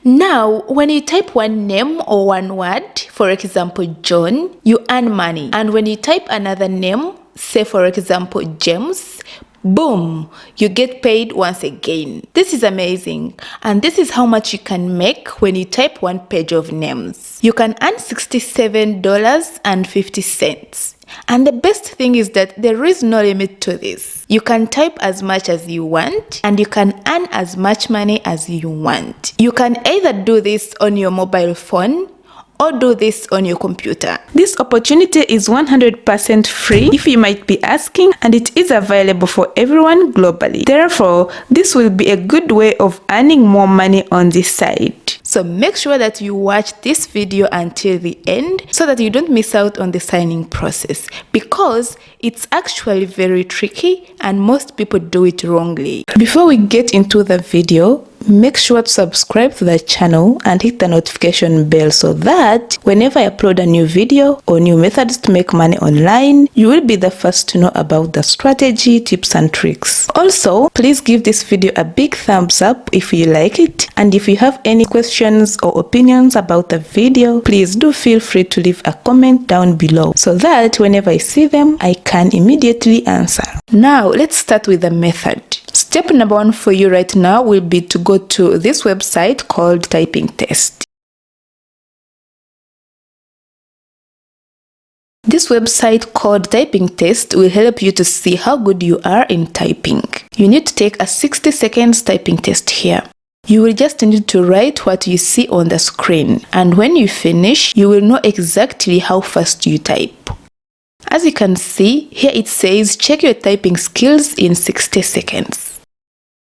Now, when you type one name or one word, for example, John, you earn money. And when you type another name, say for example, James, boom, you get paid once again. This is amazing. And this is how much you can make when you type one page of names. You can earn $67.50. And the best thing is that there is no limit to this. You can type as much as you want and you can earn as much money as you want. You can either do this on your mobile phone or do this on your computer. This opportunity is 100% free, if you might be asking, and it is available for everyone globally. Therefore, this will be a good way of earning more money on this site. So make sure that you watch this video until the end so that you don't miss out on the signing process, because it's actually very tricky and most people do it wrongly. Before we get into the video, make sure to subscribe to the channel and hit the notification bell so that whenever I upload a new video or new methods to make money online, you will be the first to know about the strategy, tips and tricks. Also, please give this video a big thumbs up if you like it, and if you have any questions or opinions about the video, please do feel free to leave a comment down below so that whenever I see them, I can immediately answer. Now, let's start with the method. Step number 1 for you right now will be to go to this website called Typingtest. This website called Typingtest will help you to see how good you are in typing. You need to take a 60 seconds typing test here. You will just need to write what you see on the screen, and when you finish, you will know exactly how fast you type. As you can see, here it says check your typing skills in 60 seconds.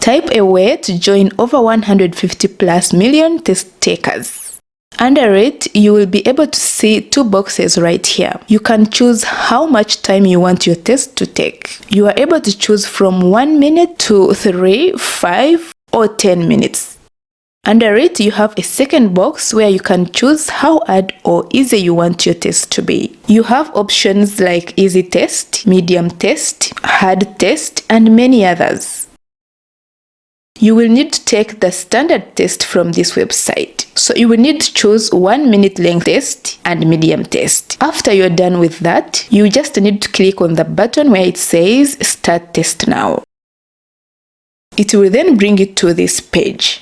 Type a word to join over 150 plus million test takers. Under it, you will be able to see 2 boxes right here. You can choose how much time you want your test to take. You are able to choose from 1 minute to 3, 5, or 10 minutes. Under it, you have a second box where you can choose how hard or easy you want your test to be. You have options like easy test, medium test, hard test, and many others. You will need to take the standard test from this website. So you will need to choose 1 minute length test and medium test. After you're done with that, you just need to click on the button where it says start test now. It will then bring you to this page.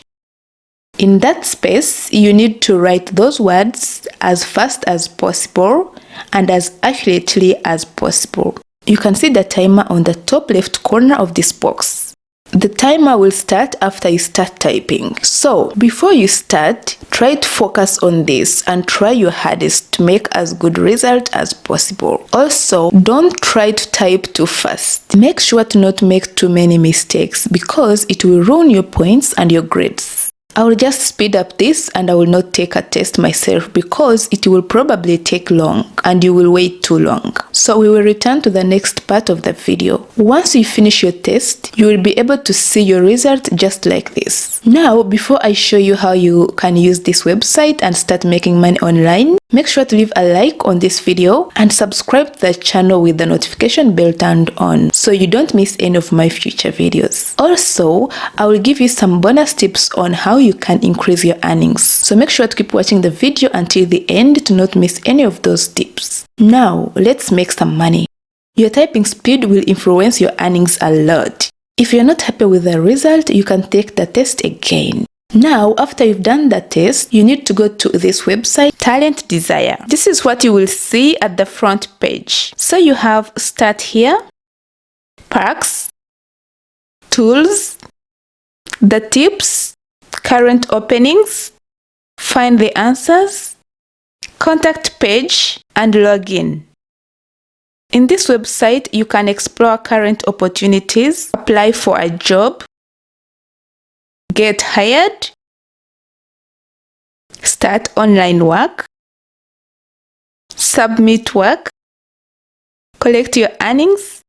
In that space, you need to write those words as fast as possible and as accurately as possible. You can see the timer on the top left corner of this box. The timer will start after you start typing. So, before you start, try to focus on this and try your hardest to make as good result as possible. Also, don't try to type too fast. Make sure to not make too many mistakes because it will ruin your points and your grades. I will just speed up this and I will not take a test myself because it will probably take long and you will wait too long. So we will return to the next part of the video. Once you finish your test, you will be able to see your result just like this. Now, before I show you how you can use this website and start making money online, make sure to leave a like on this video and subscribe to the channel with the notification bell turned on so you don't miss any of my future videos. Also, I will give you some bonus tips on how you can increase your earnings. So make sure to keep watching the video until the end to not miss any of those tips. Now, let's make some money. Your typing speed will influence your earnings a lot. If you're not happy with the result, you can take the test again. Now, after you've done the test, you need to go to this website, Talent Desire. This is what you will see at the front page. So you have Start Here, Perks, Tools, the Tips, Current Openings, Find the Answers, Contact Page, and Login. In this website, you can explore current opportunities, apply for a job, get hired, start online work, submit work, collect your earnings,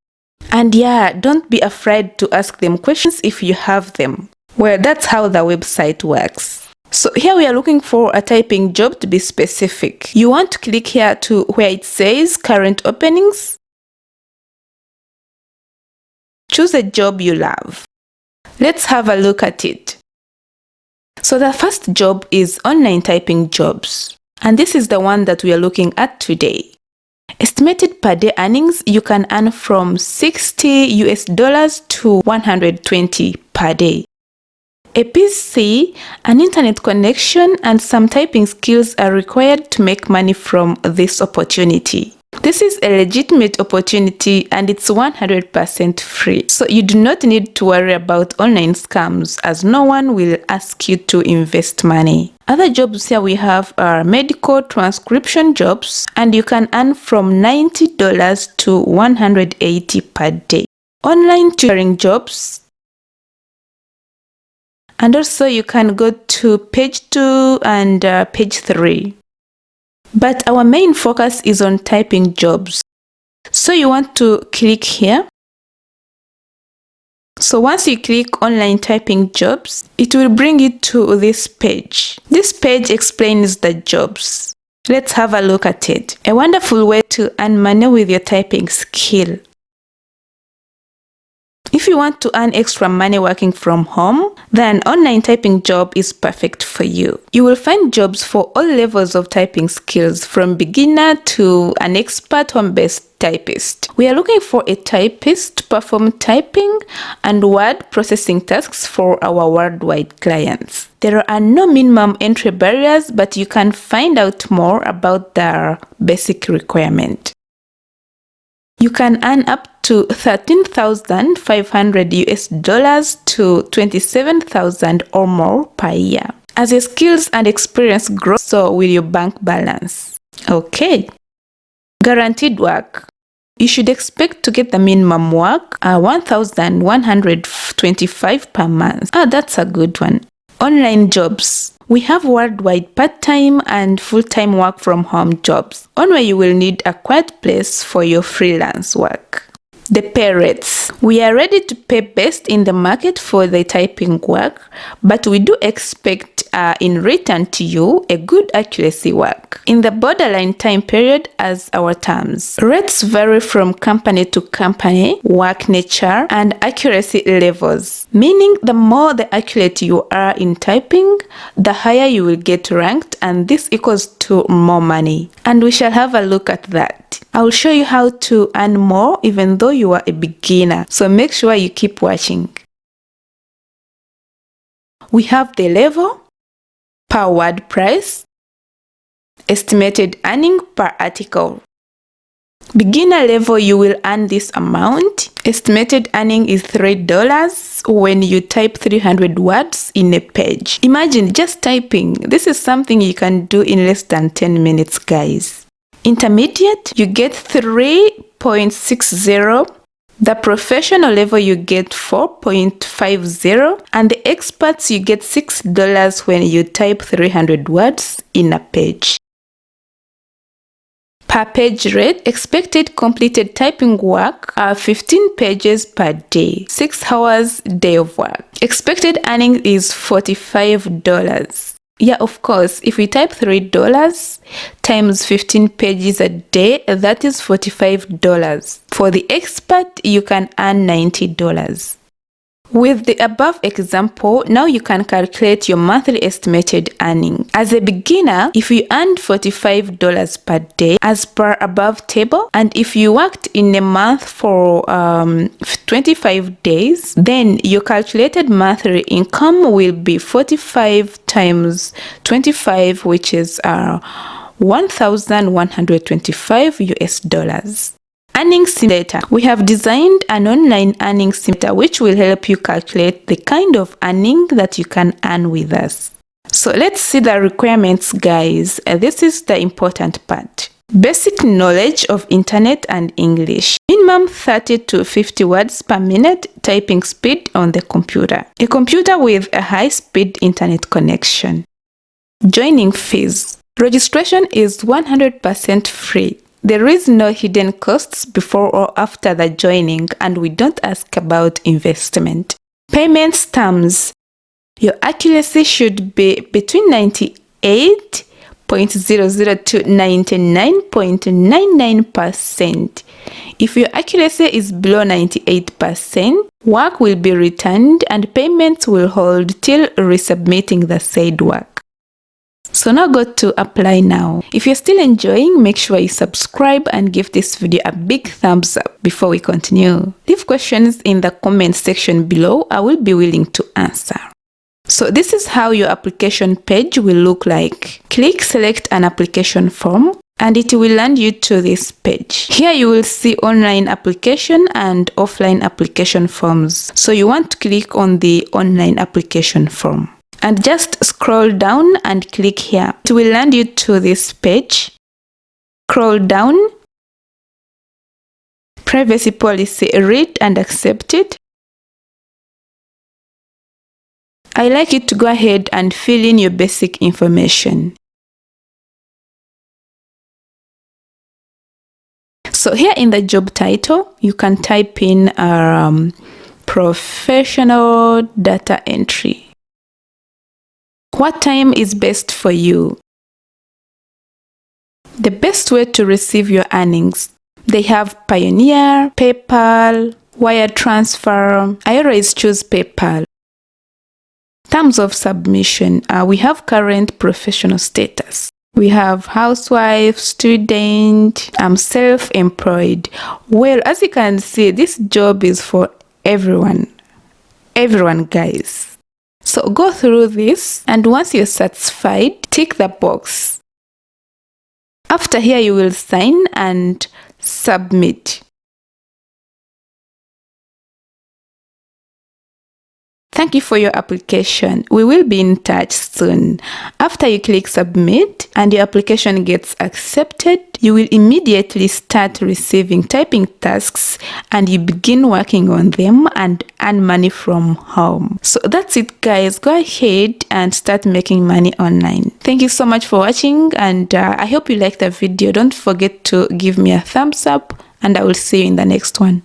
and yeah, don't be afraid to ask them questions if you have them. Well, that's how the website works. So here we are looking for a typing job to be specific. You want to click here to where it says current openings. Choose a job you love. Let's have a look at it. So the first job is online typing jobs. And this is the one that we are looking at today. Estimated per day earnings, you can earn from $60 to 120 per day. A PC, an internet connection, and some typing skills are required to make money from this opportunity. This is a legitimate opportunity and it's 100% free. So you do not need to worry about online scams as no one will ask you to invest money. Other jobs here we have are medical transcription jobs, and you can earn from $90 to $180 per day. Online tutoring jobs, and also you can go to page 2 and page 3. But our main focus is on typing jobs. So you want to click here. So once you click online typing jobs, it will bring you to this page. This page explains the jobs. Let's have a look at it. A wonderful way to earn money with your typing skill. If you want to earn extra money working from home, then online typing job is perfect for you. You will find jobs for all levels of typing skills, from beginner to an expert home-based typist. We are looking for a typist to perform typing and word processing tasks for our worldwide clients. There are no minimum entry barriers, but you can find out more about their basic requirement. You can earn up to $13,500 to $27,000 or more per year. As your skills and experience grow, so will your bank balance. Okay. Guaranteed work. You should expect to get the minimum work, $1,125 per month. That's a good one. Online jobs. We have worldwide part-time and full-time work from home jobs, on where you will need a quiet place for your freelance work. The pay rates. We are ready to pay best in the market for the typing work, but we do expect in return to you a good accuracy work in the borderline time period as our terms. Rates vary from company to company, work nature, and accuracy levels, meaning the more the accurate you are in typing, the higher you will get ranked, and this equals to more money. And we shall have a look at that. I will show you how to earn more even though you are a beginner, so make sure you keep watching. We have the level, per word price, estimated earning per article. Beginner level, you will earn this amount. Estimated earning is $3 when you type 300 words in a page. Imagine just typing. This is something you can do in less than 10 minutes, guys. Intermediate, you get 3.60. The professional level, you get 4.50, and the experts, you get $6 when you type 300 words in a page. Per page rate, expected completed typing work are 15 pages per day, 6 hours day of work. Expected earning is $45. Yeah, of course, if we type $3 times 15 pages a day, that is $45. For the expert, you can earn $90. With the above example, now you can calculate your monthly estimated earning. As a beginner, if you earned $45 per day as per above table, and if you worked in a month for 25 days, then your calculated monthly income will be 45 times 25, which is $1,125. Earning simulator. We have designed an online earning simulator which will help you calculate the kind of earning that you can earn with us. So let's see the requirements, guys. This is the important part. Basic knowledge of internet and English. Minimum 30 to 50 words per minute typing speed on the computer. A computer with a high-speed internet connection. Joining fees. Registration is 100% free. There is no hidden costs before or after the joining, and we don't ask about investment. Payment terms. Your accuracy should be between 98% 0.00 to 99.99%. If your accuracy is below 98%, work will be returned and payments will hold till resubmitting the said work. So now go to apply now. If you're still enjoying, make sure you subscribe and give this video a big thumbs up before we continue. Leave questions in the comment section below. I will be willing to answer. So this is how your application page will look like. Click select an application form and it will land you to this page. Here you will see online application and offline application forms. So you want to click on the online application form. And just scroll down and click here. It will land you to this page. Scroll down. Privacy policy, read and accept it. I like you to go ahead and fill in your basic information. So here in the job title, you can type in professional data entry. What time is best for you? The best way to receive your earnings. They have Pioneer, PayPal, wire transfer. I always choose PayPal. Terms of submission. We have current professional status. We have housewife, student, self-employed. Well, as you can see, this job is for everyone. Everyone, guys. So go through this and once you're satisfied, tick the box. After here, you will sign and submit. Thank you for your application. We will be in touch soon. After you click submit and your application gets accepted, you will immediately start receiving typing tasks and you begin working on them and earn money from home. So that's it, guys. Go ahead and start making money online. Thank you so much for watching and I hope you liked the video. Don't forget to give me a thumbs up and I will see you in the next one.